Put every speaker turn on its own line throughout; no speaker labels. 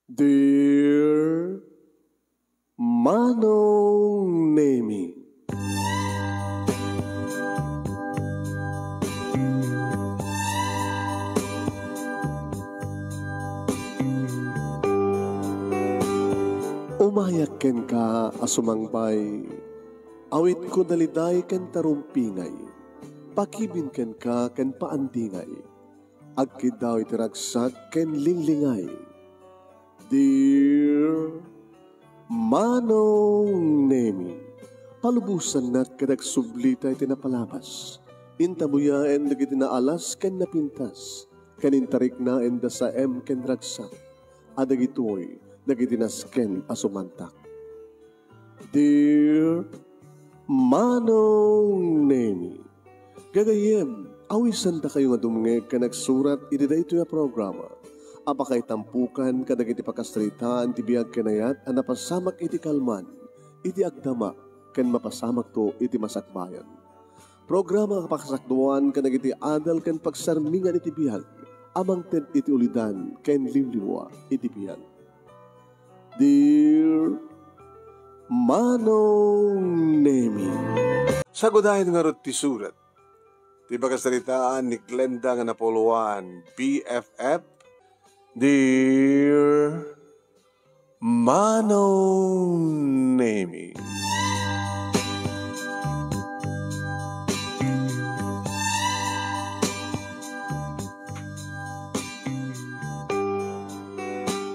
Dear Manong Nemi, umayak ken ka asumangbay, awit ko daliday ken tarumpingay, pakibin ken ka ken paandingay, agkid daw itiragsak ken linglingay. Dear Manong Nemi, palubusan na't kadag sublita iti napalabas. Intabuyaen dagiti naalas ken napintas, kanintarik na enda sa ken ragsak, adagitoy dagiti nasken asumantak. Dear Manong Nemi, gagayem, awisan ta kayo nga dumngeg ka nagsurat iti dayto nga programa. Apakay tampukan kadag iti pakasritaan ti biyag kanayat a napasamak iti kalman, iti agdama, ken mapasamak to iti masakbayan. Programa kapakasakduan kadag iti adal ken pagsarmingan iti biyag, amang ten iti ulidan ken limliwa iti biyag. Dear Manong Nemi, sagudahin nga rot ti surat, ti pakasritaan ni Glenda nga Napoluan, BFF. Dear Manong Nemi,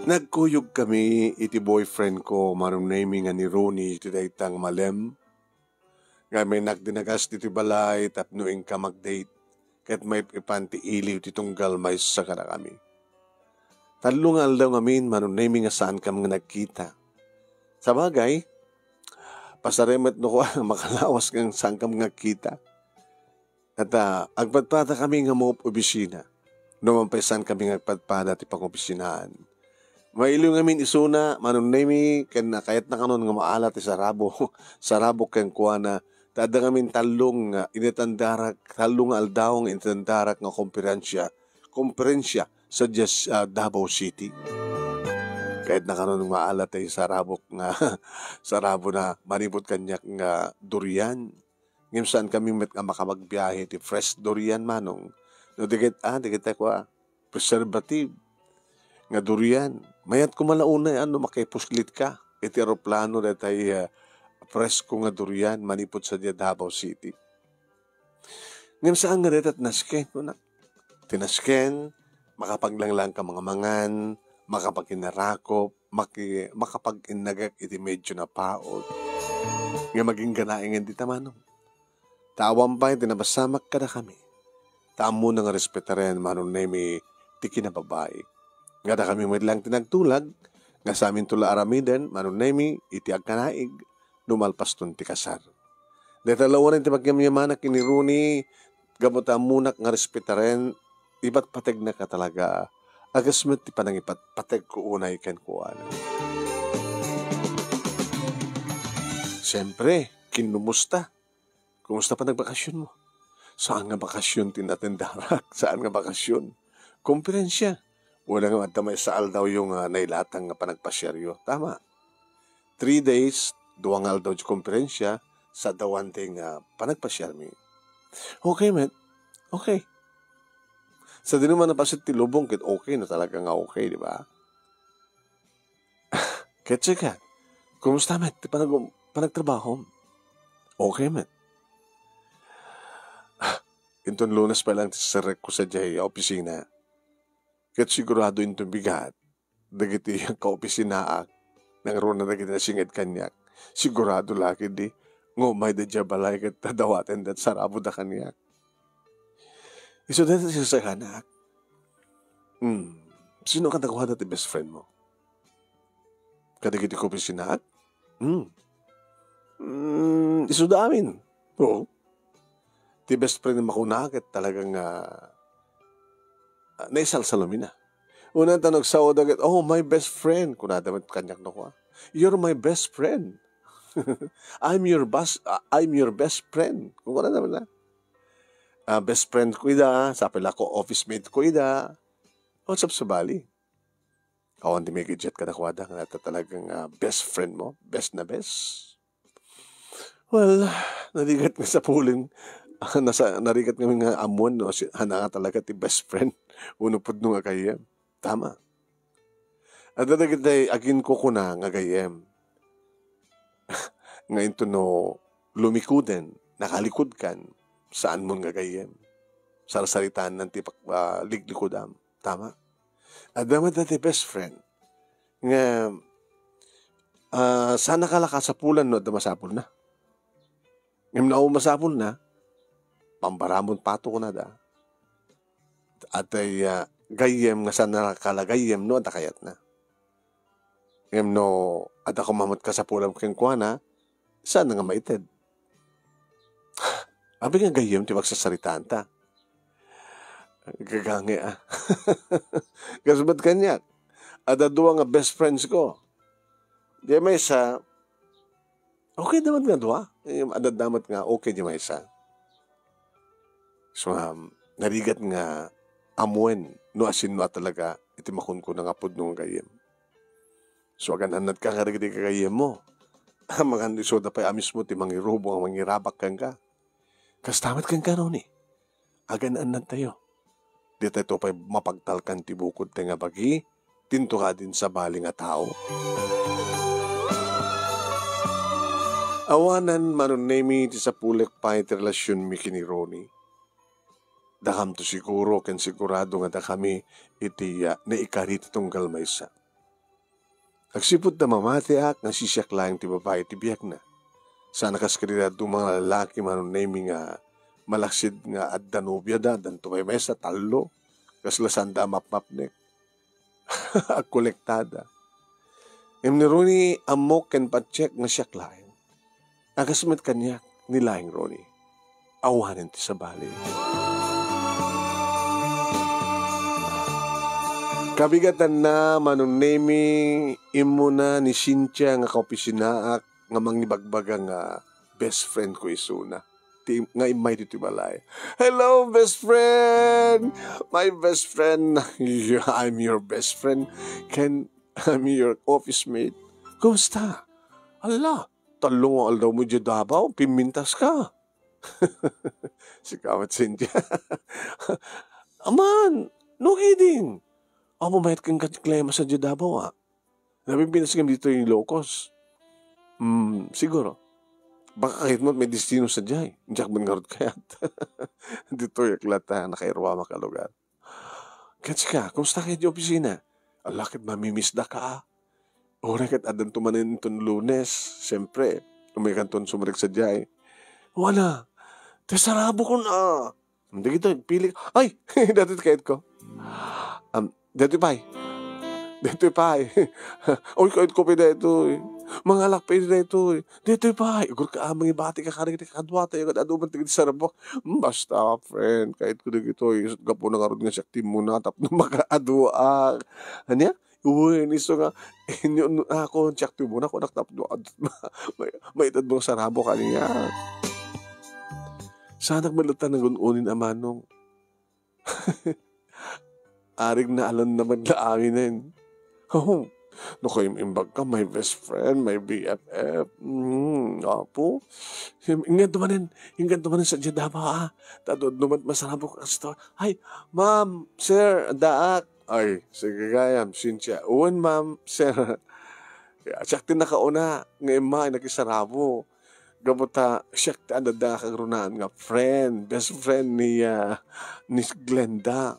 nagkuyog kami iti boyfriend ko, Manong Nemi nga ni Rooney, iti daytang malem. Nga may nagdinagas iti balay, tapnuing ka mag-date, kat may ipanti iliw ti tunggal may sakara kami. Talungal daw ngamin, Manong Nemi nga saan ka mga nagkita. Sa bagay, pasaremet no ko makalawas kang saan ka mga nagkita. At agpadpada kami nga mo obisina. Numampaisan kami nga agpadpada ti pang-obisinaan. Mailiw ngamin isuna, Manong Nemi, kahit na kanon nga maalat ti sarabo, sarabo kang kuwana. Tada ngamin talong initandarak, talong aldawang initandarak nga komperensya sa Davao City. Kahit na kanon maalat ay sarabo na manipot kanyak nga durian. Ngayon saan kami met nga makamagbiyahe ti fresh durian, Manong. No, digit ko preservative nga durian. Mayat ko malauna makipuslit ka. Iti aeroplano datay presko nga durian manipot sa Davao City. Ngayon saan nga datat nasken ko na. Tinasken, makapaglanglang ka mga mangan, makapagkinarakop, makapag-inagak iti medyo na paod. Nga maging ganaingan di Manong. Tawang pa yung tinabasamak ka na kami. Tamo na nga respetaren, Manong Nemi, ti kinababae. Nga na kami may lang tinagtulag, nga sa amin tula aramiden, Manong Nemi, iti agkanaig, numalpas ton ti kasar. Detalawan ti pagkamyamanak ni Rooney, gamuta munak nga respetaren, iba't pateg na ka talaga. Agasmet ti panangipat pateg ko unay ken kuan. Siyempre, kinumusta. Kumusta pa nagbakasyon mo? Saan nga bakasyon tinatendarak? Saan nga bakasyon? Komperensya. Wala nga madamay saal daw yung nailatang nga panagpasyeryo. Tama. 3 days, 2 nga daw yung komperensya sa dawanting panagpasyermi. Okay, man. Okay. Sa dinuman na pasit ti lubong, kit okay na talaga nga okay, di ba? Kaya ka, kumusta, met? Ti panagtrabaho? Okay, met. Intong Lunes pa lang tisarek ko sa jay opisina. Kaya sigurado intong bigat. Dagiti yung kaopisinaak. Nangaroon na dagiti na singit kanyak. Sigurado laki di. Ngumay da dya balay kat tadawaten dat sarabo da kanyak. Iso dito siya sa kanak. Sino ka nakuha dati best friend mo? Kadagiti kaopisinaak? Iso da amin. Oo. Ti best friend na makunakit talagang naisalsalumina. Unang tanong sa odagat, oh, my best friend. Kung nadamat kanyak na ko. You're my best friend. I'm your best friend. Kung ano naman na. Best friend ko ida, sa pala ko office mate ko ida. What's up sa Bali? Kawan di may gadget ka na kwada nga talagang best friend mo, best na best. Well, narigat nga sa puling, narigat nga nga amuan, no? Hana nga talaga ti best friend. Unupod no nga kayem. Tama. At narigat ay agin ko na nga kayem. Ngayon to no, lumikuden, nakalikod kan, saan mo nga kayem. Sarasaritaan ng tipak liglikudam. Tama. At damat na ti best friend, nga sana kalakasapulan no, masapul na. Ngayon na masapul na, pambaramon pato ko na da. At ay gayem nga sana kalagayem no, at kayat na. Ngayon no, at ako mamot kasapulan keng kwa na, sana nga maited. Abi nga gayem, ti magsasaritaan ta. Gagangi Kasabot kanya. At duwa nga best friends ko. Di may isa, okay naman nga duwa. Adad damat nga, okay di may isa. So, narigat nga amuen, no asin no talaga, itimakon ko na nga po nung gayem. So, agan anad ka nga rigdi ka gayem mo. Mga isoda pa amis mo, ti mangirubo, mangirabak kang ka. Kastamat kang ka noon Agan anad tayo. Di tayo pa mapagtalkan ti bukod tayo nga bagi, tinto ka din sa bali nga tao. Awanan manunemi ti sa pulek pa iti relasyon mi kini Ronnie. Dakam to siguro ken sigurado nga da kami iti naikarit itong galmaysa. Agsipot na mamati nga sisyak lang ti babae ti biyak na. Sana kaskarida mga lalaki manunemi nga malaksid nga at danubya da, dan tumay mesa, talo, kaslasan da map-mapnek. Kolektada. Ni Ronnie, amok ken patsek nga siyak lain. Agasmet kanya, nilaing Ronnie. Awanin ti sa bali. Kabigatan na manunemi imuna ni Cynthia nga kaopisinaak nga mangbagbaga nga best friend ko isuna. Nga imay dito balay. Hello, best friend! My best friend. I'm your best friend. I'm your office mate. Kumusta? Ala, talong aldaw mo dyan dabaw. Pimintas ka. Si Kawat Cynthia. Aman, no kidding. Ako mamayat kang klema sa dyan dabaw Napimpinas kami dito yung locos. Siguro. Baka kahit mo may destino sa jay. Diyak bangarot kayat. Dito yaklata nakairwa makalugar. Kats ka, kumusta kayo di opisina? Alakit mamimiss da ka. Ora kat adan tumanin itong Lunes. Siyempre, umikan ton sumarik sa jay. Wala. Tesarabo ko na. Hindi kita, pili. Ay, dati kahit ko. Dati pa Dito pa Oy, kahit ko pa dito Mga alak pa dito Dito pa Ugur ka mga bati ka karing kadwa tayo aduman tigit sa rabok. Basta friend, kahit ko dito gapo na karod nga siya team mo na tap na makaadwa. Anya? Uy, niso nga inyo ako check to mo na ko naktap do. May itad mo sa rabok kaniya. Sana malutan ng unin amanong. Arig na alam naman la amin Oh, no kayo imbag ka, my best friend, my BFF. Apo. Ingat naman sa Jedaba, Tadod naman masarap ko kasi Ay, ma'am, sir, daak. Ay, sige gayam, Cynthia. Uwan, ma'am, sir. Siyakti nakauna, ngayon ma, nakisarabo. Gabuta, siyakti adada kang runaan nga friend, best friend ni Glenda.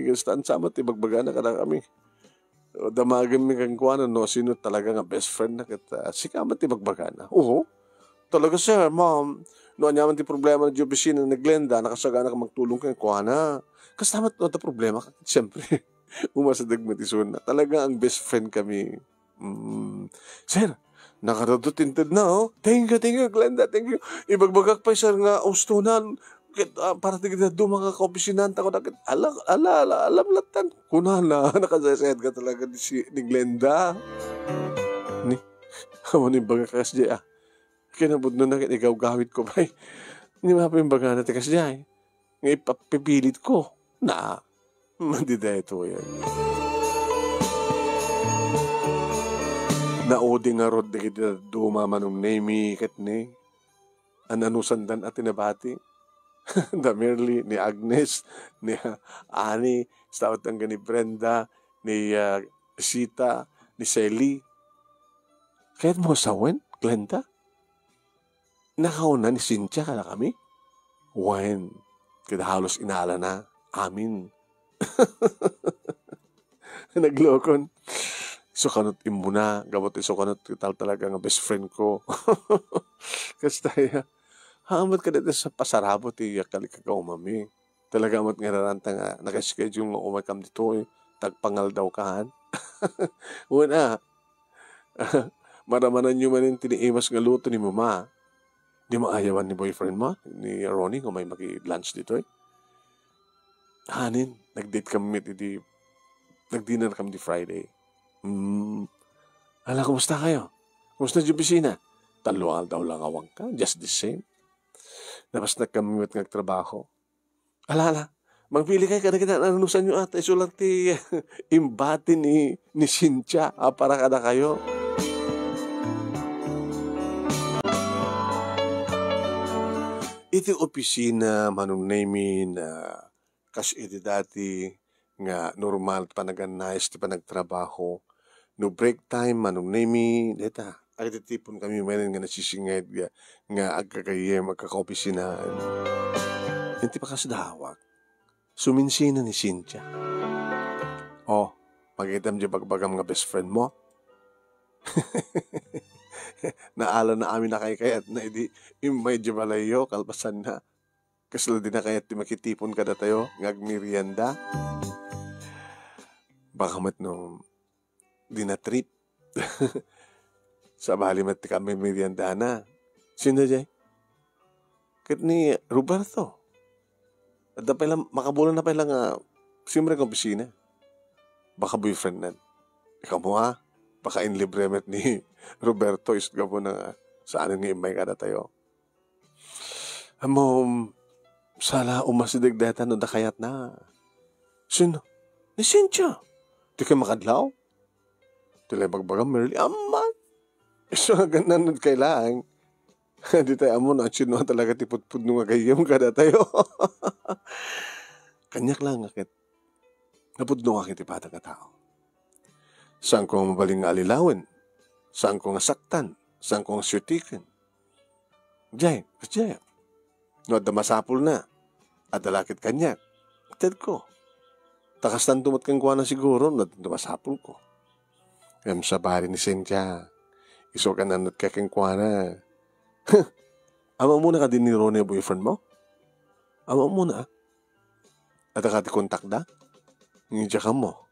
Gastaan sama, tibagbaga na ka na kami. Damagan mi kang kuwanan, no? Sino talaga nga best friend na kita? Sikamat ti magbagana. Oo. Talaga, sir, ma'am. No, anyaman ti problema na di opisina na Glenda, nakasagana ka magtulong kang kuwana. Kastamat no, ta problema. Siyempre, umasadag matisun na. Talaga ang best friend kami. Sir, nakaradutinted na, oh. Thank you, Glenda. Thank you. Ibagbagak pa, sir, nga ustunan. Para tigil do mga kaopisinanta ko nakit alam latan kunana nakasayad ka talaga ni Glenda ni amo ni baga kasya kinabud no nakit ikaw gawit ko bay ni mapim baga na kasya nga ipapipilit ko na mandi dito yan Naudi nga rod di kita duma manong nemi ket ni. Ananusan dan at tinabati. Da Merly, ni Agnes, ni Ani, stawat ang ni Brenda, ni Sita, ni Selly. Kaya't mo sawen, Glenda? Nakauna ni Cynthia kada kami? Wen, kada halos inala na, amin. Naglokon. Sukanot imuna, gamot sukanot tal talaga nga best friend ko. Kasi tayo, hamat ka dito sa pasarabot kalikagaw mami. Talaga amat nga raranta nga, nakaschedule nga umakam dito tagpangal daw kahan. Una, maramanan nyo man yung tiniimas nga luto ni mama. Di maayawan ni boyfriend mo, ni Ronnie, kung may maki-lunch dito Hanin, nag-date kami nag-dinner kami di Friday. Hala, kumusta kayo? Kumusta yung opisina? Taluan daw lang awang ka, just the same. Napas na kami at nagtrabaho. Hala, magpili kayo kada kita nanunusan nyo ata. Iso lang ti imbati ni Cynthia. Para kada kayo. Iti opisina manong name na kasi iti dati nga normal panaganayas ti panagtrabaho. No break time manong name deta. Ay tipon kami manin nga nasisinged nga agkakayem agkakaopisinaan. Hindi pa kasi dawak. Suminsina ni Cynthia. Oh, magitam di bagbagam nga best friend mo. Naala na amin na kay at na hindi imay di balayo kalpasan na. Kasla din na kayat di makitipon kada tayo ngagmirianda. Baka mat no di na trip. Sa balimat kami merienda na. Sino dyan? Kit ni Roberto. At pala, makabulan na pala nga simre kong opisina. Baka boyfriend nan. Ikaw mo baka inlibremet ni Roberto is gabo na saan nga imay kada tayo. Amom, sala umasidig data no dakayat na. Sino? Ni Cynthia. Di ka makadlaw? Tilay bagbagang Merly. Aman. So, ganan kailangan. Di tayo amo na sino talaga tipudpud nung agayam kada tayo. Kanyak lang akit. Napudno akit ipatang ka tao. Saan ko mabaling nga alilawin? Saan ko nga saktan? Saan ko nga syutikin? Jay, kasjaya. No, damasapul na. At dalakit kanyak. Ted ko. Takastan tumat kang kuha na siguro na damasapul ko. Kaya sa bari ni Cynthia. Iso ka na kaking kuha na. Ama muna ka din ni Ronnie boyfriend mo? Ama muna At akati kontak da? Ngidya ka mo.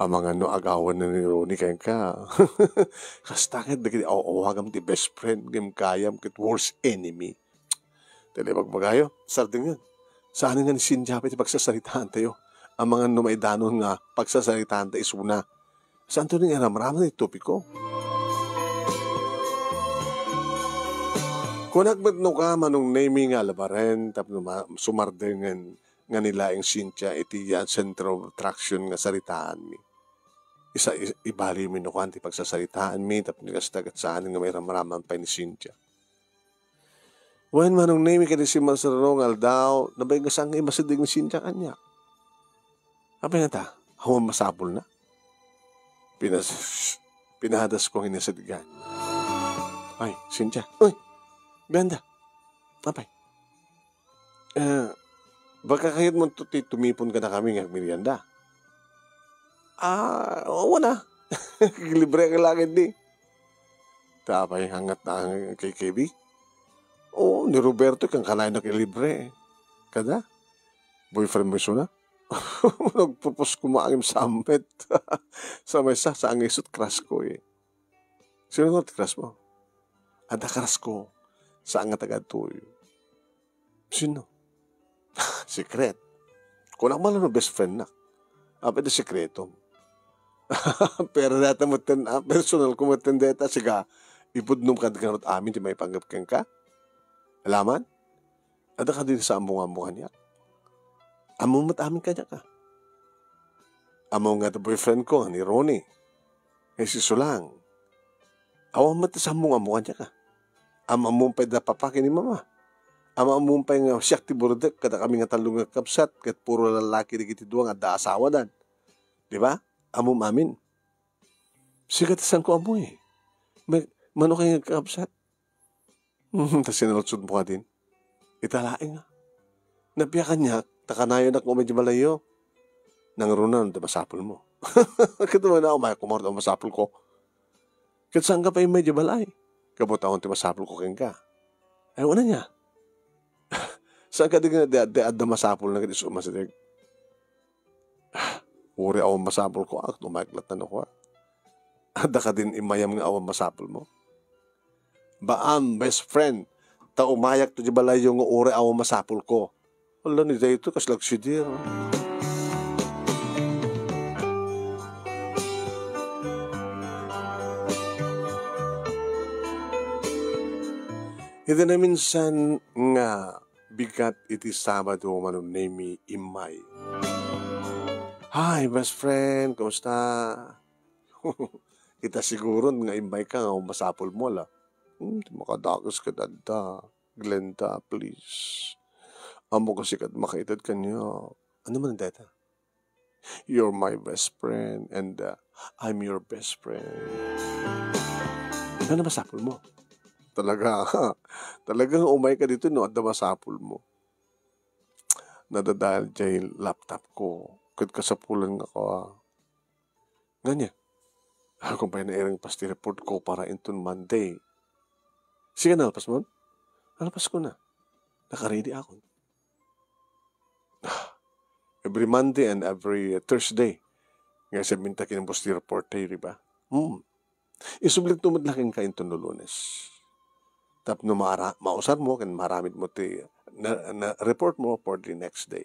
Ang mga agawan na ni Ronnie kayang ka. Kastakit na kiti awagam ti best friend. Gam kayam kit worst enemy. Tali magmagayo. Sarding yun. Saan nga ni Cynthia pati pagsasalitaan tayo. Ang mga numaidanon nga pagsasalitaan tayo isuna. Saan to rin marami na topiko? Kung nagbadno ka manong naming nga labaren, tapos sumardengan nga nila yung Cynthia, iti yan center of attraction nga saritaan mi. Ibali mi no kanti pagsasaritaan mi, tapos nagastagat saan nga may ramaraman pa ni Cynthia. When manong naming ka si Mansarong aldaw, nabay nga saan nga imasidig ni Cynthia kanya. Apa nga ta? Hawan masapol na. Pinahadas ko ang inasadigan. Ay, Cynthia. Uy! Ganda. Apay. Baka kahit mo tumipon ka na kami ng merienda. Oo na. Libre ang langit di. Tapay hangat na ang kay KB. Oo, ni Roberto kang kanain na kay libre. Kada? Boyfriend mo na? Nagpupos kumangim sa ampet. Sa mesa, sa angisot crush ko Sino nga crush mo? Ada crush ko. Saan nga tagad to? Sino? Secret. Kung nakamalan ng best friend na. Apa ito sekreto. Pero data mo personal ko mo data. Siga, ipudnom ka ganot amin di may panggap kang ka. Alaman? Ada ka din sa ambong-ambungan niya. Amo mat amin kanya ka. Amo nga the boyfriend ko, ni Ronnie. Si Sulang. Awan matasambong amukan niya ka. Amumpay da papakin ni mama. Amumpay nga siyak ti burdek kada kami nga talong nga kapsat kat puro lalaki di kiti duwang at da asawa dan. Di ba? Amum amin. Sigatasan ko amo eh. Mano kayo nga kapsat? Tas sinalatsod mo ka din. Italaing nga. Nabiyakan niya, takanayo na kung medyo malayo. Nangarunan, masapol mo. Kito mo na, umaya kumorda masapol ko. Kit saan ka pa yung medyo balay? Kabot akong masapol ko keng ka. Ay, wala niya. Saan ka din nga ada masapol na kiti sumasidig? Uri awang masapol ko, umayaklatan ako. Ada ka din imayam nga awang masapol mo. Baam, best friend, ta umayak to di balay yung uri awang masapol ko. Wala ni dito, kaslag sidir. Ito na minsan nga bigat iti Sabado manunemi imay. Hi, best friend, kumusta? Kita siguro nga imay ka nga masapol mo la. Makadakas ka dada. Glenda, please. Amo kasi kat makaitad ka niya. Ano man data? You're my best friend and I'm your best friend. Ano masapol mo? Talagang umay ka dito, no? At masapol mo. Nadadahal dyan yung laptop ko. Kat kasapulan nga ko. Ganyan. Kung pa na pasti report ko para into Monday. Sige na, alpas mo? Alpas ko na. Nakaready ako. Every Monday and every Thursday. Nga sa minta kinang pasti report tayo, diba? Isublik tumad laking ka into no Lunes. Tap no mausar mo, kan maramit mo na report mo for the next day.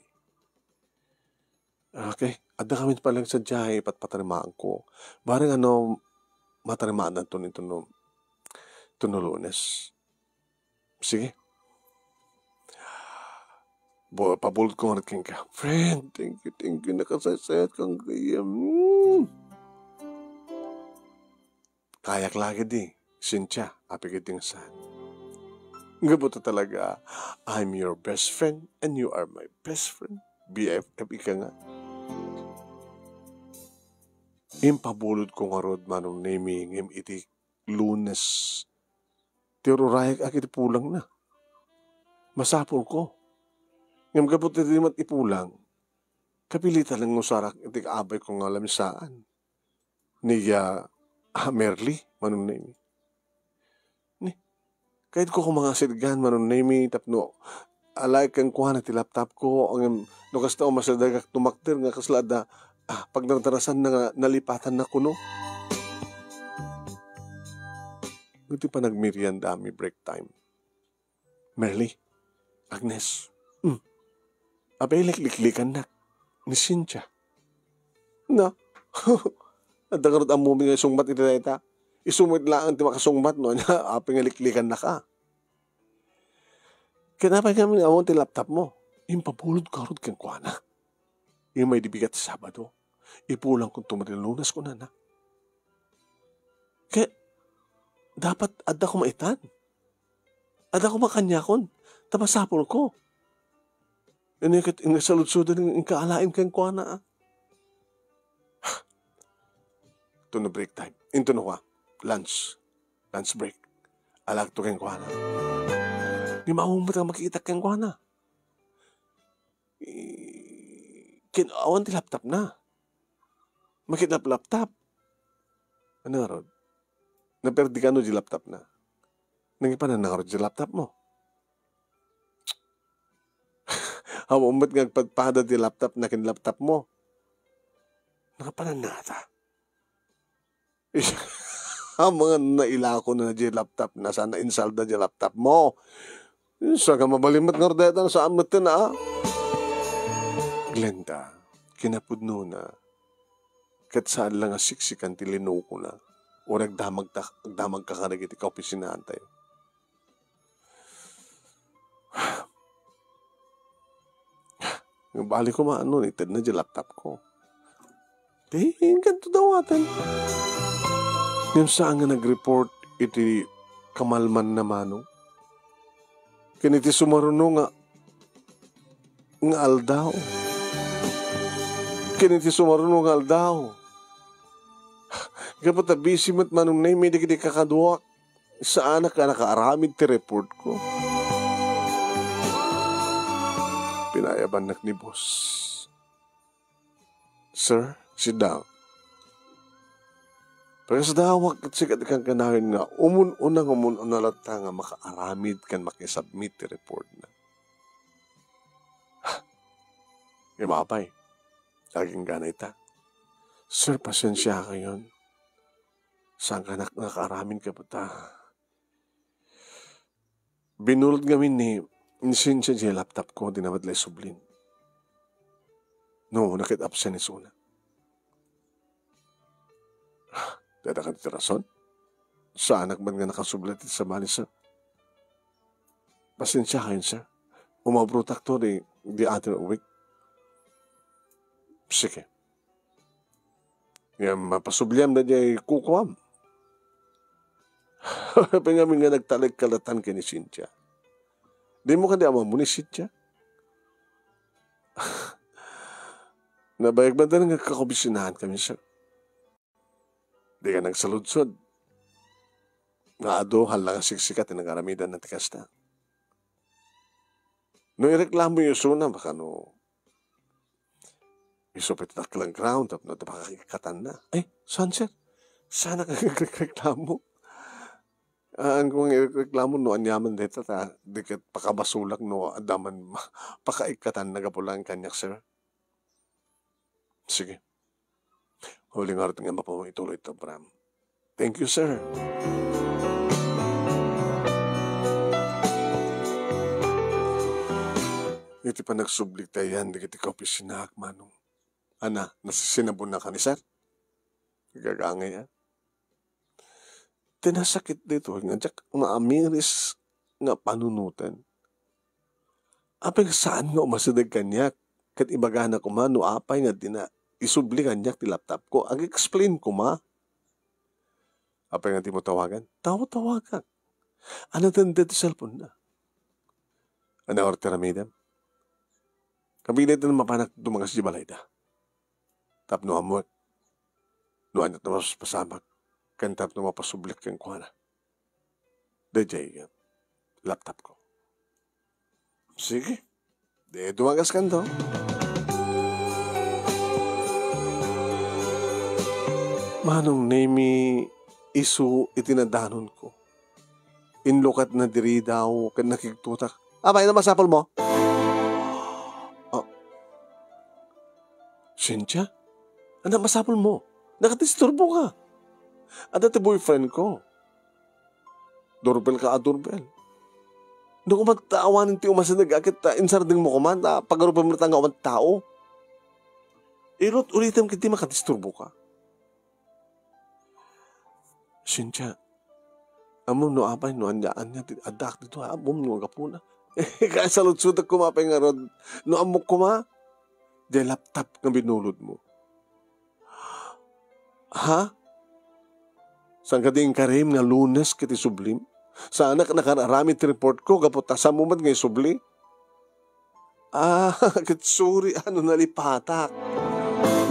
Okay. Ada kami palang sa diyahe patarimaan ko. Barang matarimaan na ito nito no Lunes. Sige. Pabulot ko nga rin ka. Friend, thank you. Nakasasayat kang kaya. Kayak lagi di. Cynthia, apikiting saan. Gabuto talaga, I'm your best friend and you are my best friend. BFF ika nga. Impabulod ko nga rod manong naming iti Lunes. Tiyorurayak akit ipulang na. Masapol ko. Ngam gabuto di mat ipulang. Kapilita lang ngusarak iti kaabay ko nga lamisaan. Niya Merly manong naming. Kahit ko mga sirgan manunay tapno alay kang kuha na ti laptop ko ang nukas na masalda kak tumakter nga kaslada pag natarasan na nalipatan na kuno. Guti pa nagmirian dami break time. Merly, Agnes, abay liklikan na ni Cynthia. Na, at nakarot ang mumi nga sungmat iti dayta. Isumit lang ang timakasungmat no, aping aliklikan na ka. Kinapay kami awon ti laptop mo. Impapulod ka rod kang kuana. Yung may dibigat sa Sabado. Ipulang kung tumatil Lunes ko na. Kaya, dapat ada ko maitan. Ada ko makanyakon. Tapasapol ko. Inikat saludsudan ng kaalain kang kuana. Ito na break time. Into na ka. Lunch break. Alag to keng kuana. Di maumot ang makikita keng kuana. Kinawan ti laptop na. Makita laptop. Ano nga rod? Naperdi ka no di laptop na. Nangipanan na nga rod di laptop mo. Umot nga pagpada di laptop na kin laptop mo. Nakapanan na ata. Ang mga nailako na di laptop na sana insalda di laptop mo. Sa ka mabalimat nga rdeta sa amat na Glenda, kinapudno na. Kat saan lang siksikan tilino ko na. O nagdamag kakarag iti kaopisinahan tayo. Yung bali ko maano, itad na di laptop ko. Ganito daw atan. Yung saan nga nag-report iti kamalman na manong. Kiniti sumaruno nga aldaw. Kiniti sumaruno nga aldaw. Kapag busy mo't manong na may di kakaduak sa anak ka nakaaramid ti report ko. Pinayaban nak ni boss. Sir, sit down. Pero sa dawag at sikat kang kanahin nga, umun-unang lata nga makaaramid kan makisubmit ti report na. Imapay, laging ganay ta. Sir, pasensya ka yun. Saan ka nakaaramid ka pa ta? Binulod ngamin ni Cynthia di laptop ko, dinamadlay sublin. No, nakit-absent ni Suna. Dada ka dito rason? Sa anak man nga nakasublat sa mali, sir? Pasensya kayo, sir. Umabrutak to the other week. Sige. Nga mapasubliam na diya kukuam. Pengamin nga nagtalag kalatan kay ni Cynthia. Di mo ka di ama mo ni Cynthia? Nabayag ba na nga kakobisinahan kami, sir? Di ka nagsaludsod. Nga ado, halang siksikat na nag-aramidan ng tikasta. No ireklamo yung Suna, baka isupit na lang ground, tapos napakakikatan na. Saan, sir? Sana ka nagreklamo? Ang kung ireklamo, anyaman dito, dikit pakabasulak, adaman, pakaikatan, nagapulang kanyak, sir. Sige. Huling araw nga mapawang ituloy ito, Bram. Thank you, sir. Iti pa nagsublik tayan, di kiti kopi sinak, manong. Ana, nasisinabon na ka ni sir? Gagangay yan. Tinasakit dito, nga jak, maamiris nga panunutan. Apeng saan nga umasidag kanyak, kat ibagana ko man, apay nga isubli kanyak ti laptop ko, ag-explain ko ma. Apay nga di mo tawagan? Tawagan. Ano tanda ti cellphone na? Ano orte ramidam? Kabinet na mapanak dumangas di balay da. Tap no amot. No anat na pasamak. Kan tap no mapasublik kang kuha na. Dajay laptop ko. Sige. De dumangas kan to. Manong nemi isu itinadanon ko. Inlukat na diri daw kan nakiktutak. Abay na masapol mo? Cynthia? Ano masapol mo? Nakatisturbo ka. Ano ti boyfriend ko? Doorbell ka doorbell. Doon ko magtaawanin ti umasadag akit insarding mo kumanta pagarupan mo na tanga umang tao. Irot ulitin kiti makatisturbo ka. Cynthia, amom no apay no andaan niya adak dito amom no kapuna. Kaya sa lutsudak kumapay nga rod no amok kuma. Di laptop nga binulod mo. Ha? Saan ka din karim nga Lunes kiti sublim? Sana ka nakararamit report ko kapot sa mumat ngay subli? Kitsuri nalipatak.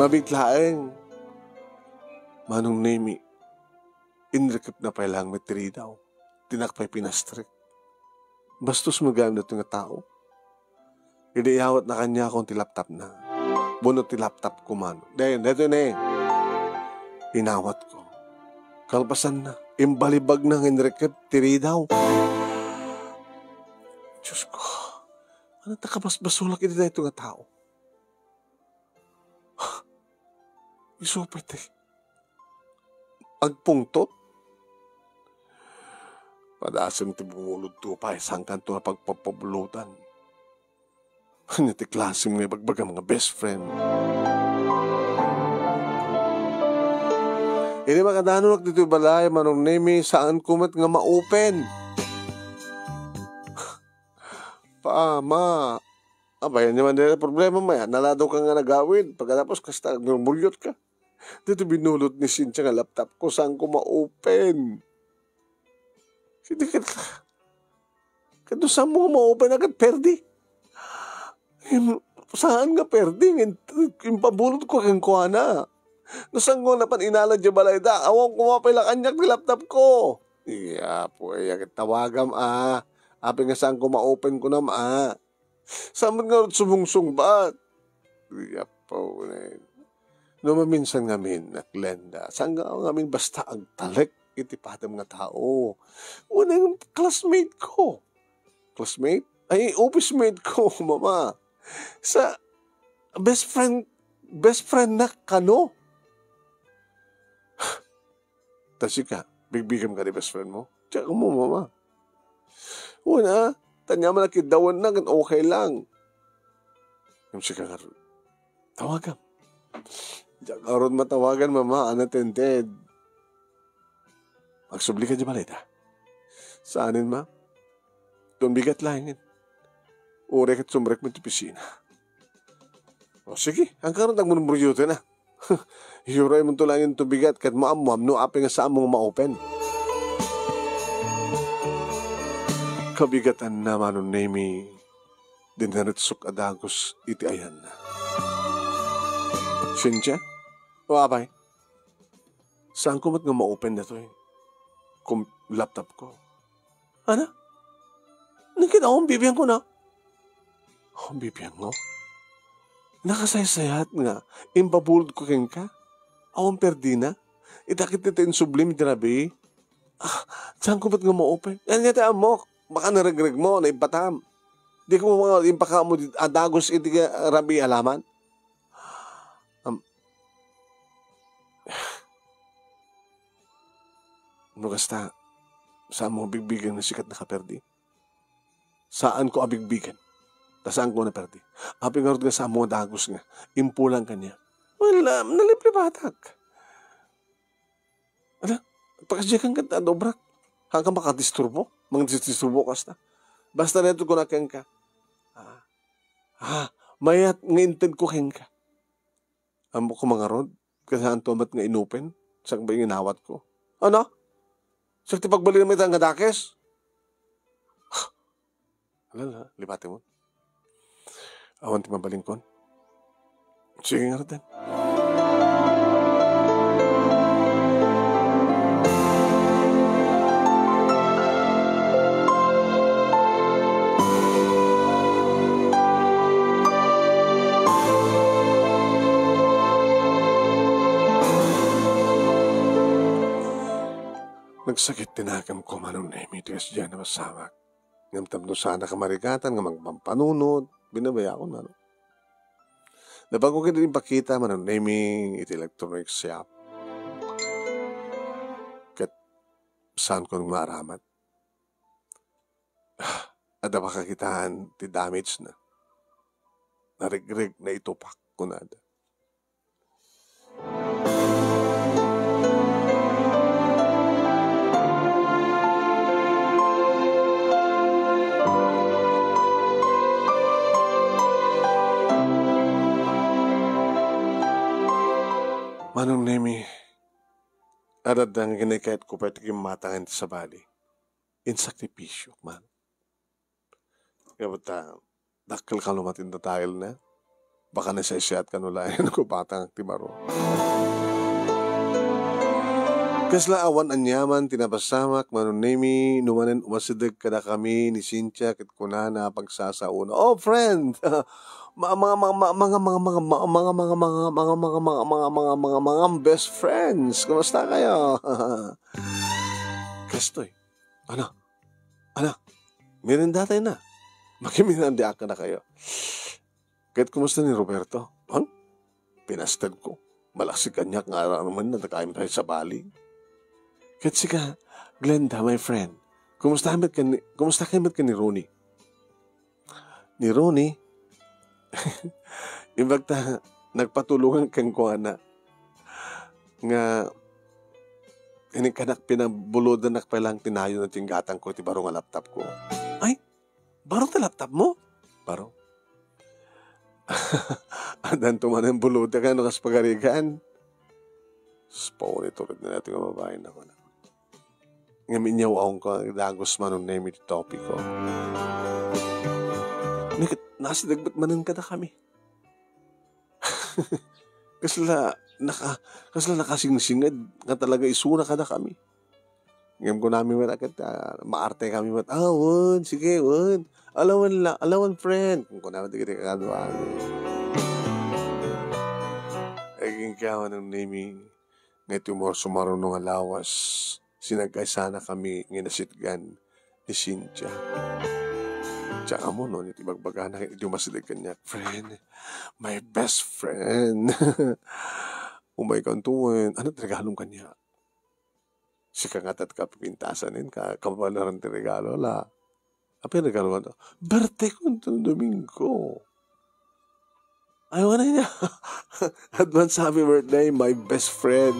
Mabiglaeng. Manong nemi, inrekip na pailang metri daw. Tinakpay pinastrik. Bastos magamit na nga tao. Idiyawat na kanya akong tilaptap na. Bunot tilaptap ko man. Dahil, dito na inawat ko. Kalpasan na. Imbalibag na nginrekip, tiri daw. Diyos ko. Ano takabas-basulak ito na ito nga tao? Isupit agpungtot. Padasam ti bumulod to pa. Isang kanto na pagpapabulutan. Ano ti klase mga bagbaga mga best friend. Ini makadanon dito balay manong nemi saan kumat nga ma-open. Paama. Abayan naman nila problema maya. Nalado ka nga nagawin. Pagkatapos kasta nagmulyot ka. Dito binulot ni Cynthia nga laptop ko saan ko ma-open. Hindi ka, kado sa mo ma-open agad, perdi. Saan nga perdi? Yung pabulot ko kang kuha na. Nasaan ko na pan inalag yung balay da? Awang kumapay lang kanyak ng laptop ko. Iya po, tawagam Api nga saan ko ma-open ko na Saan nga sumungsung ba? Iya po, no maminsan ngamin, naklenda. Saan nga ngamin basta ang talik itipatam nga tao. Una yung classmate ko. Classmate? Ay, office mate ko, mama. Sa best friend na kano? Tasi ka, bigbigam ka ni best friend mo? Tsaka mo, mama. Una, tanya mo na kidawan na, okay lang. Yung siya ka tawagan. Tsaka karon matawagan, mama, unattended. Magsubli ka dyan balita. Saanin, ma? Doon bigat langin. Urek at sumrek mo ito pisina. O sige, ang karon tagmunumburyute na. Hiuray mo tulangin ito bigat kat maamuam no api nga saan mong ma-open. Kabigatan naman nun nami dinaritsuk adagos iti ayan na. Sinsya? O abay? Saan ko mat nga ma-open na to laptop ko? Ano? Nakita akong bibiyang ko na. Ang bibiyang mo? Nakasaysayat nga. Impabulod ko keng ka. Awang perdi na. Itakit nito yung sublim dinabi. Saan ko ba't nga ma-open? Yan yata mo. Baka naragreg mo na ipatam. Di ko mga impaka mo adagos iti ka rabi alaman. Ano kasta? Saan mo bigbigan na sikat na kaperdi? Saan ko abigbigan? Saan ko na perdi? Api nga nga sa mo dagos nga. Impulang kanya. Wala, nalibre batak. Ano? Pagkasyakan ka, dobrak. Hanggang makadisturbo. Mga disturbo kasta. Basta na ito ko na keng ka. Mayat nga intent ko keng ka. Amo ko mga rod. Kasaan to mat nga inopen. Saan ba yung inawat ko? Ano? Sakti pagbali na may nga dakes? Alala, lipatin mo. Awan ti mabalingkon. Sige nga rin. Nagsakit tinakam ko manong nemi tigas dyan na masamak. Ngamtam no sana kamarikatan nga magpampanunod. Binabaya ko na. No? Nabago ka din pakita manong nemi iti electronic shop. Kat saan ko nung maaramat. Ada pa kakitaan ti damage na. Narigrig na itupak ko na ada. Manong nemi, arad ang ginikait ko pati matangan sa bali. In sakripisyo, man. Kaya dakil ka lumatin na tayo na. Baka nasasyat ka nulayan ko batang timaro. Kasla awan anyaman, tinapasamak, manong nemi, numanin umasidag kada kami ni Cynthia kit kunana pagsasauna. Oh, friend! mga best friends. Kumusta kayo? Kastoy. Ano? Miranda tayo na. Makiminandi ka na kayo. Kahit kumusta ni Roberto? Pinasted ko. Malaki kanyak nga naman na nakaim tayo sa Bali. Kahit sika, Glenda, my friend. Kumusta kayo ka ni Ronnie? Ni Ronnie? Imbagta, nagpatulungan kang kuana nga inikanak pinabulodan nak palang tinayo na tinggatang ko ti baro nga laptop ko. Ay, baro ta laptop mo? Baro. Adan tumanan buloda ka no kas pagarigan. Spawn ito rin na natin ang babae na ko na. ngamin niya waong ko dagos manong name iti topiko. Nasa dagbat manan kada kami. Kasla nakasingsingad nga talaga isuna kada kami. Ngayon ko namin marakit, maarte kami wan, sige, wan. Alawan friend. Kung ko namin tigit kakaduan. Aging kawan ng naming nga tumor sumaron ng alawas. Sinagkaisana kami nginasitgan ni Cynthia. Tsaka mo no, iti bagbaga na iti masidag kanya, friend, my best friend. Umay kantuan, ano regalong kanya? Si kangat at kapipintasanin ka, kapalaran ti regalo la. Apa yung regalo ka to? Birthday ko ito Domingo. Ayaw na niya. Advance happy birthday, my best friend.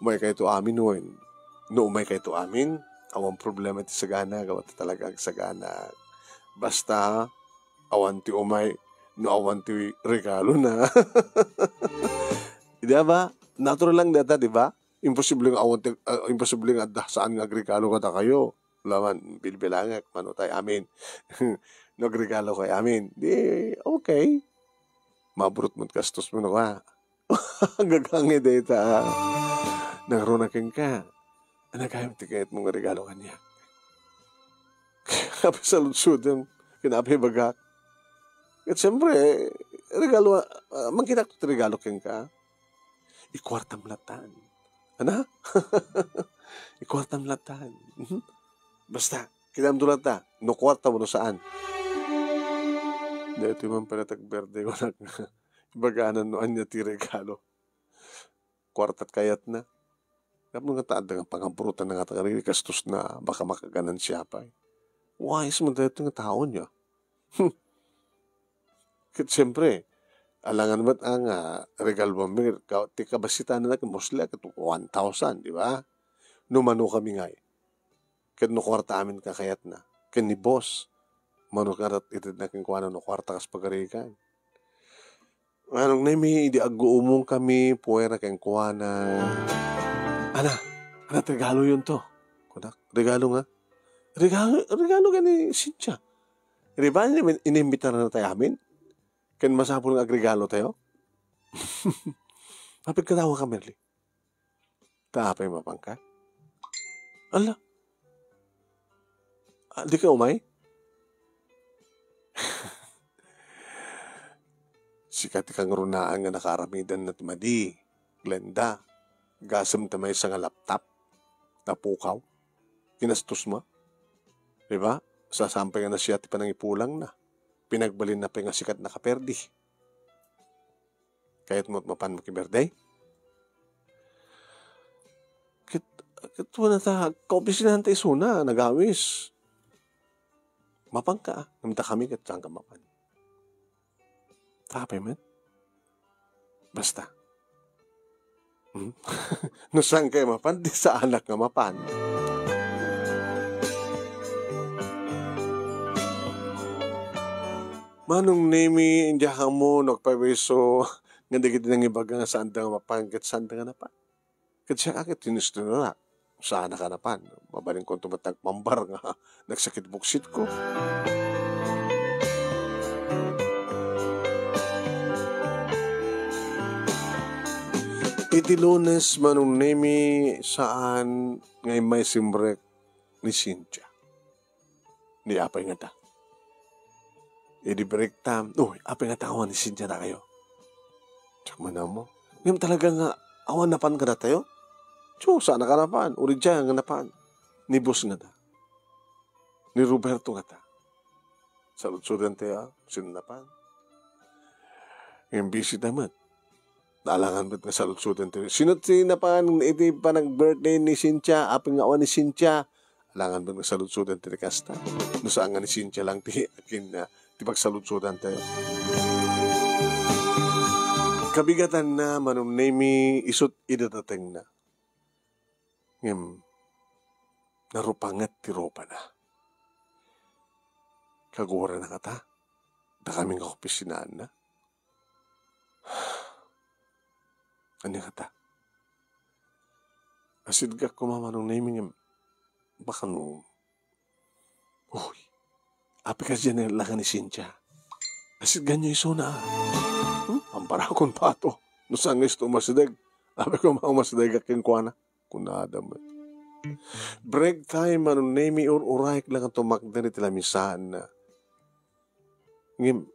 Umay kayo to amin noon. No, umay kayo to amin. Awang problema ti sagana, gawat talagang sagana. Basta, awan ti umay, no awan ti regalo na. Di ba? Natural lang data, di ba? Imposible nga awan ti, imposible nga saan nga regalo ka ta kayo. Laman, bilbilangak, mano tayo amin. Nagregalo kay amin. Di, okay. Maburot mo't kastos mo na ka. Gagangi data. Nagrunakin ka. Anagayang tikayat mong regalo kanya. Kapag sa lutsud yung kinapibagak. At siyempre, regalo, mangkitak ito regalo keng ka. Ikwartam latan. Ano? Ikwartam latan. Basta, kinamdulat ta. No kwarta mo no saan. Dito man pala tagberde ko na. Ibagaanan no anya ti regalo. Kwartat kayat na. Kapag nga taad ng pangampurutan na nga tagarili, kastos na baka makaganan siya pa. Wise mo dito nga tao niya. Kasi siyempre, alangan ba't ang regalo mo, ti kabasita na musla, kato 1,000, di ba? Numano kami nga Kad no kwarta amin kakayat na. Kad ni boss, mano karat itid na kingkuana no kwarta kas pagarikan. Anong na may hindi aguumong kami, puwera kingkuana. Ana, regalo yun to. Kunak, regalo nga. Regalo ka ni Cynthia. Di ba, inimbita na tayo amin? Kan masapol ng agregalo tayo? Kapit ka tawa ka, Merly. Taapay mapangka. Ala. Di ka umay? Sikat kang runaan nga nakaramidan na timadi. Glenda. Gasam tamay sa nga laptop. Napukaw. Kinastos mo. Diba? Sasampay nga na siya ti panangipulang na. Pinagbalin na pa nga sikat na kaperdi. Kahit mo't mapan mo kibirday. Kito na ta, kaopisinan ta isuna, nagawis. Mapang ka, namita kami kat saan ka mapan. Tapay man. Basta. No saan kayo mapan, di sa anak nga mapan. Manong nemi, hindi ka mo, nagpawiso, nga digit ng ibaga nga saan nga mapan, kat saan nga napan. Kat siya kakit, tinusto na saan ka napan. Mabaling kong tumatagpambar nga, nagsakit buksit ko. Iti Lunes manong nemi saan ngay may simbrek ni Cynthia. Ni apay nga ta. Idi break tam. Uy, apay nga ta awan ni Cynthia na kayo. Tsak man mo. Ngayon talaga nga awan napan ka na tayo? Tiyo, saan ka napan? Uri dyan nga napan. Ni Boss nga ta. Ni Roberto nga ta. Sa lutsudan tayo, sino napan? Ngayon busy naman. Naalangan ba't nga sa lutsudan tayo? Sino napan? Iti pa nag-birthday ni Cynthia. Apay nga awan ni Cynthia. Alangan ba't nga sa lutsudan tayo kasta? No saan nga ni Cynthia lang ti akin na tipag sa lutsudan tayo. Kabigatan na manong nemi isot idatateng na. Ngayon, narupangat ti ropa na. Kagura na kata. Da kaming kakupisinaan na. Ano kata? Asid ka kumamanong naming baka no. Uy, api ka dyan lang ni Cynthia. Asid ganyo iso na. Amparakon pa to. Nusang gusto masidag. Api ko masidag aking kuana. Kunada mo. Break time manong nami or uraik lang ang tumakda ni tila misahan na. Ngim,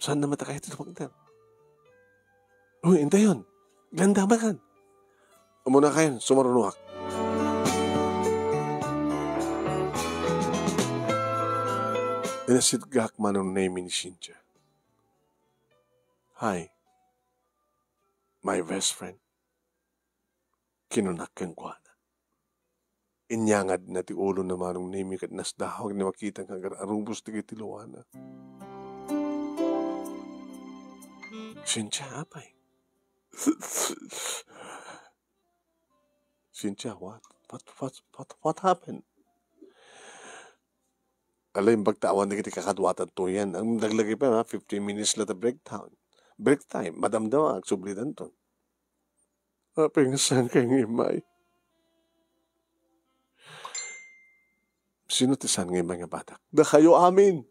saan naman takay ito tumakda? Uy, hindi yun. Ganda ba kan? Umuna kayo, sumarunuak. Inasidgak manong name ni Cynthia. Hi, my best friend. Kinunak kang kuana. Inyangad na ti ulo na manong name kat nasdahog na makita kang arubos ti kitiluana. Cynthia, apay. Cynthia, what happened? Alam, bagtawan na kita kakadwatan to yan. Ang naglagay pa, 15 minutes lang na break time. Madam daw, ang sublitan to. Pingasan kay ngimay. Sino tisan ng mga batak? Da kayo amin.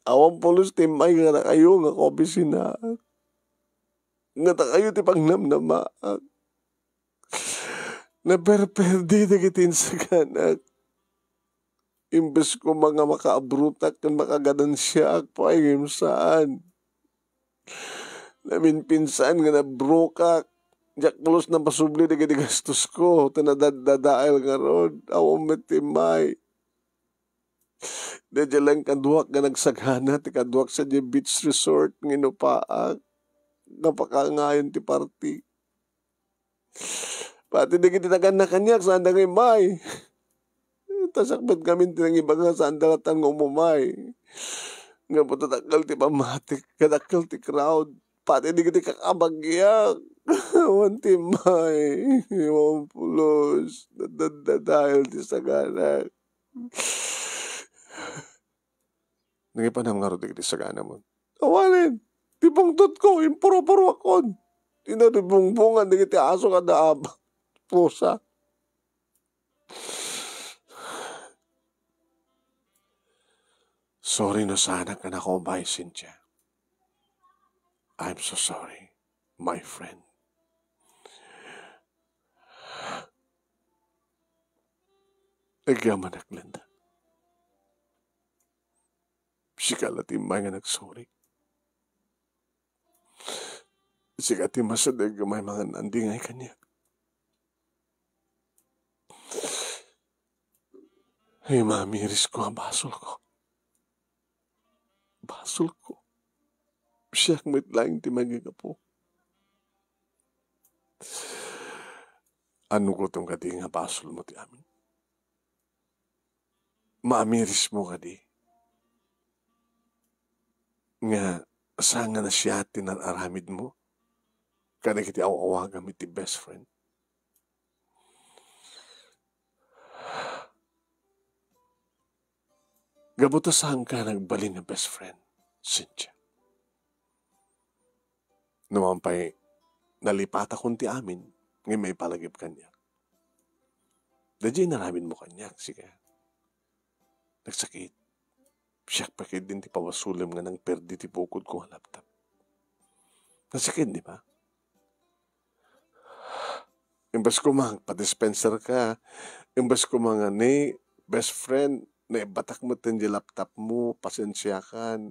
Awang polos timay nga na kayo nga kobisina. Nga ta kayo ti pangnamnama. Naperperdi na kitin sa ganak. Imbes ko mga makaabrutak kan makagadan siya akpayim saan. Namin pinsan nga na brokak. Diyak pulos na pasubli na gastos ko. Tanadadael nga ron. Awang matimay. Dadya lang kaduwak nga nagsagana. Ti kaduwak sa di beach resort. Nginupaak. Napakangayon ti party. Pati na kitinagan na kanyak. Saan na ngay may. Tasakbet kami tinang iba nga saan na katang umumay. Nga po tatakal ti pamatik. Kadakal ti crowd. Pati di kita kakabagyak. Wanti may. Iwang pulos. Dahil ti sagana. Nangipanam nga ro ti sagana mo. Awalin. Ti pungtot ko. Impuro-puro akon. Tinaribungbungan di kita aso kada aba. Pusa. Sorry na sana ka na kumbay, Cynthia. I'm so sorry, my friend. Nagyaman naglanda. Sikalatim may nga nagsorry. Sikatim masadag may mga nandingay kanya. Ay, mamiris ko ang basol ko. Basol ko. Siya ang mitlaing timagay ka po. Ano ko itong kadi nga basol mo ti amin? Maamiris mo kadi. Nga, saan nga na siya tinararamid mo? Kada kiti awawaga mi ti best friend. Gabuta saan ka nagbalin na best friend, Cynthia? Naman pa'y nalipata kunti amin, ngayon may palagip kanya. Dadya naramin mo kanya, sige. Nagsakit. Siyak pakit din ti pawasulam nga nang perdi ti pukod ko ang laptop. Nagsakit, di ba? Imbas ko mang pa-dispenser ka, imbas ko mga ni best friend, na batak mo ten di laptop mo, pasensyakan,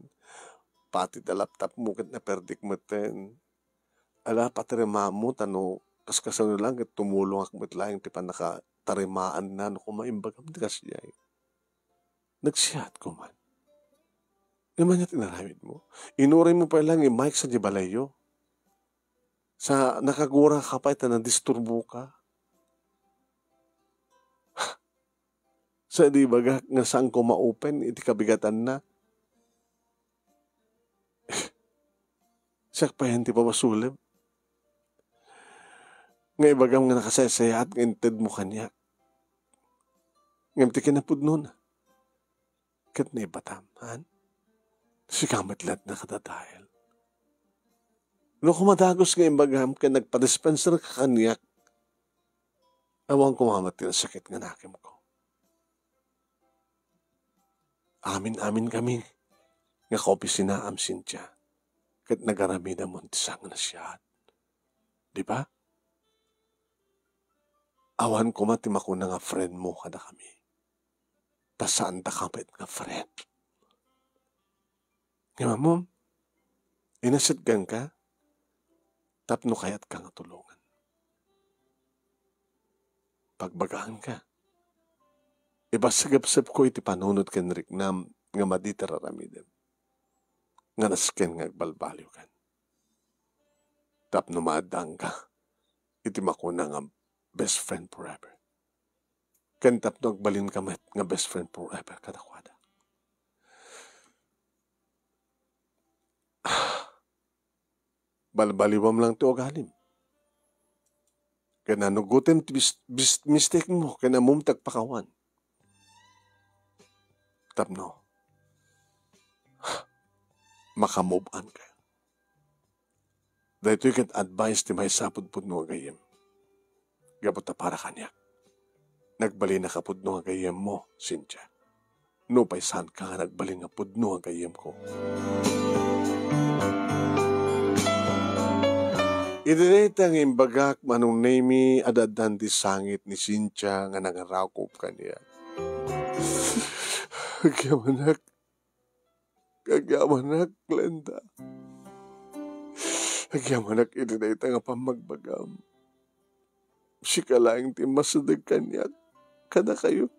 pati da laptop mo kat naperdik mo ten. Ala, patirima mo, tano, kaskasan lang, kat tumulong ak mo't lang, ti pa nakatarimaan na, no, kumaimbagam, di kasya. Nagsiyat ko man. Naman niya tinaramid mo. Inuray mo pa lang yung mic sa Jibalayo. Sa nakagura ka pa, ito na-disturbo ka. Sa di ba nga saan ko ma-open, iti kabigatan na. Siyak pa yan, ti pa masulim. Nga ibagam nga nakasasaya at inted mo kanya. Ngayon ti kinapud nun. Kat na ibatamhan. Si kamatlat na katadahil. No kumadagos nga ibagam ka nagpa-dispenser ka kanyak. Awang kumamat na sakit nga nakim ko. Amin-amin kami nga kaopisina am Cynthia. Kat nagarami na mo tisang na siya. Di ba? Awan ko matima ko na nga friend mo kada kami. Ta saan ta kapit nga friend. Nga mo, inasadgan ka, tapno kayat ka nga tulungan. Pagbagaan ka. Ibasagapsap ko iti panunod ken riknam nga maditararamidem. Nga nasken nga agbalbaliw kan. Tapno maadang ka, iti makuna nga best friend forever. Ken tapno agbalin ka met nga best friend forever kadakwada. Balbaliwam lang ti ogalim. Kaya nanugutin mistake mo, kaya namumtag pakawan. Tapno, makamove on ka. Dahil ito advice ti may sapod-pud no agayem. Gabuta para kanya. Nagbali na kapud no agayem mo, Cynthia. No pa'y saan ka nga nagbali nga pud no agayem ko. Idireta ang imbagak manong nami adadan di sangit ni Cynthia nga nangarakop kaniya. Kagyawanak, Glenda. Kagyawanak idireta nga pamagbagam. Sika lang ti masadag kaniya kada kayo.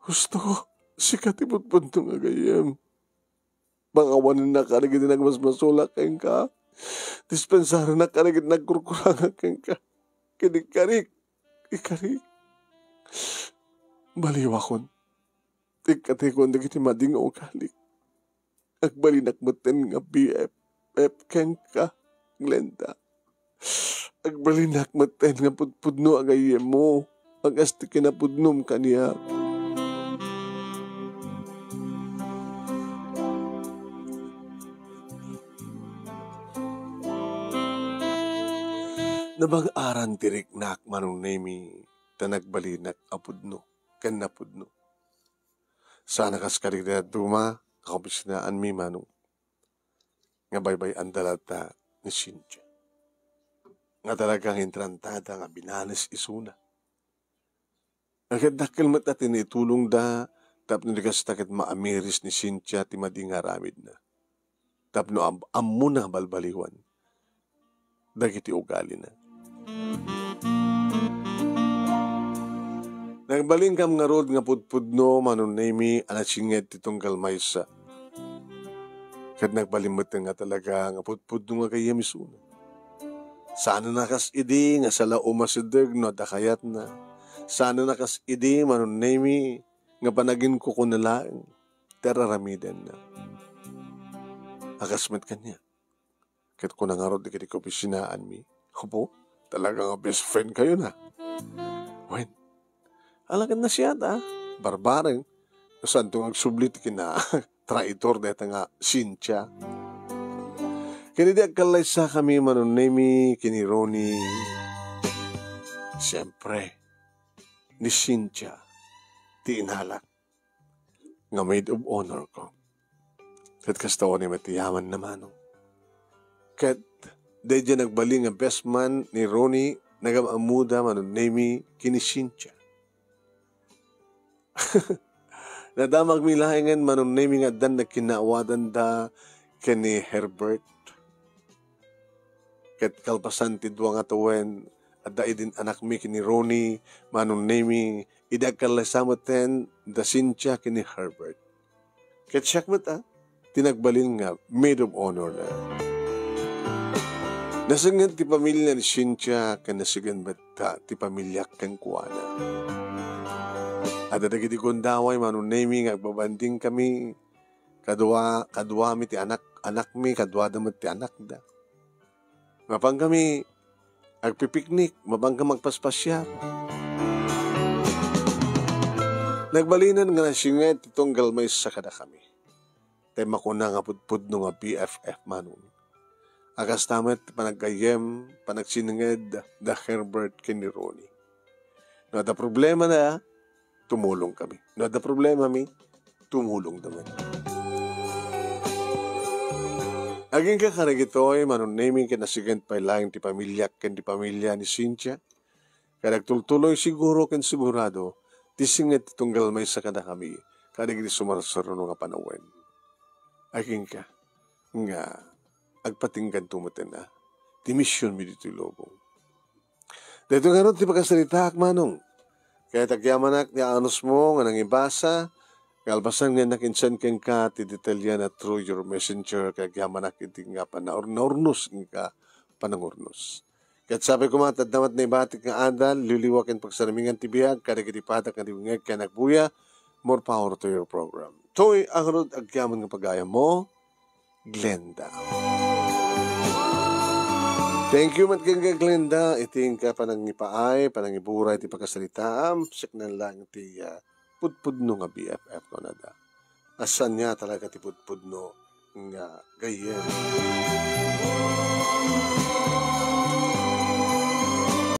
Gusto ko, sika ti putpunto nga gayem. Bangawanin na karigid na nagmasmasulak kayong ka. Dispensara na karigid nagkurkuranga kayong ka. Kinikarik. Ikarik. Baliwakon. Tikatikon na kiti mading o kalik. Agbalinak maten nga BFF kayong ka, Glenda. Agbalinak maten nga pudpudno agayem mo. Ang asti kinapudnom kaniya. Nabag-aran tirik nak manong nami tanagbalinak apudno, ken napudno. Sana kas karigda duma, kakubisinaan mi manong. Nga baybay andalata ni Cynthia. Nga talagang intrantada nga binalis isuna. Nagkadakil matatin itulong da, tapno di kas takit maamiris ni Cynthia ti madingaramid na. Tapno ammo na balbaliwan. Dagiti ugali na. Nagbaling kam nga rod nga pudpudno manon nami anasinged titong kalmaysa. Kat nagbalimot nga talaga nga pudpudno nga kayam isuna. Sana nakas idi nga sala umasideg no dakayat na. Sana nakas idi manon nami nga panagin ko kunalaang teraramiden na. Akasmet kanya. Kat ko nangarod di ko pisinaan mi. Opo, talaga nga best friend kayo na. Wen, alagad na siya ta. Barbaren. Saan itong agsublit kina traitor deta nga Cynthia. Kini di agkalay sa kami manon nami kini Ronnie. Siyempre, ni Cynthia, ti inhalak nga maid of honor ko. Kat kastawa ni matiyaman naman. Kat dahil dyan nagbaling nga best man ni Ronnie nagamamuda manon nami kini Cynthia. Nadamag milahingan manon nami nga dan na kinawadan da kini Herbert. Kat kalpasan ti duwa nga tuwen at da idin anak mi kini Ronnie manon nami idagkalasamoten da Cynthia kini Herbert. Kat siyak mata tinagbalin nga maid of honor na. Nasangan ti pamilya ni Cynthia kan nasagan bata ti pamilya kang kuwana. At adagiti kundaway manon nami nga agbabanding kami kadwa mi ti anak mi kadwa damat ti anak da. Mapang kami agpipiknik, mapang ka magpaspasyar. Nagbalinan nga nasinget itong galmay sa kada kami. Tema ko na nga pudpud no nga BFF manon. Akas tamet panagkayem, panagsinanged da Herbert ken ni Ronnie. No, ada problema na, tumulong kami. No, ada problema mi, tumulong naman. Aging kakaragitoy, manon naming kinasigan pa lang ti pamilya ken ti pamilya ni Cynthia. Kadagtultuloy siguro ken sigurado, tisinget tunggal may sa kada kami, kadig di sumarsaro nga panawen. Aging ka, nga, agpatinggan tumutin na, ti mission mi dito lobong. Dito nga ron, ti pagkasalita manong. Kaya tagyamanak ni anos mo nga nang ibasa, kalbasan nga nakinsan ken ka ti detalya na through your messenger, kaya gyamanak iti nga naurnus nga panangurnos. Kaya sabi ko matadamat na ibatik nga adal, liliwakin pagsaramingan ti biyag, kada kiti patak nga diwingag kaya nagbuya, more power to your program. Toy, ang rod agyaman nga pagaya mo, Glenda. Thank you, Matganga Glenda. Iting ka panangipaay, panangiburay, iti pagkasalitaam. Siknan lang iti pudpudno nga BFF ko na da. Asan niya talaga ti pudpudno nga gayem.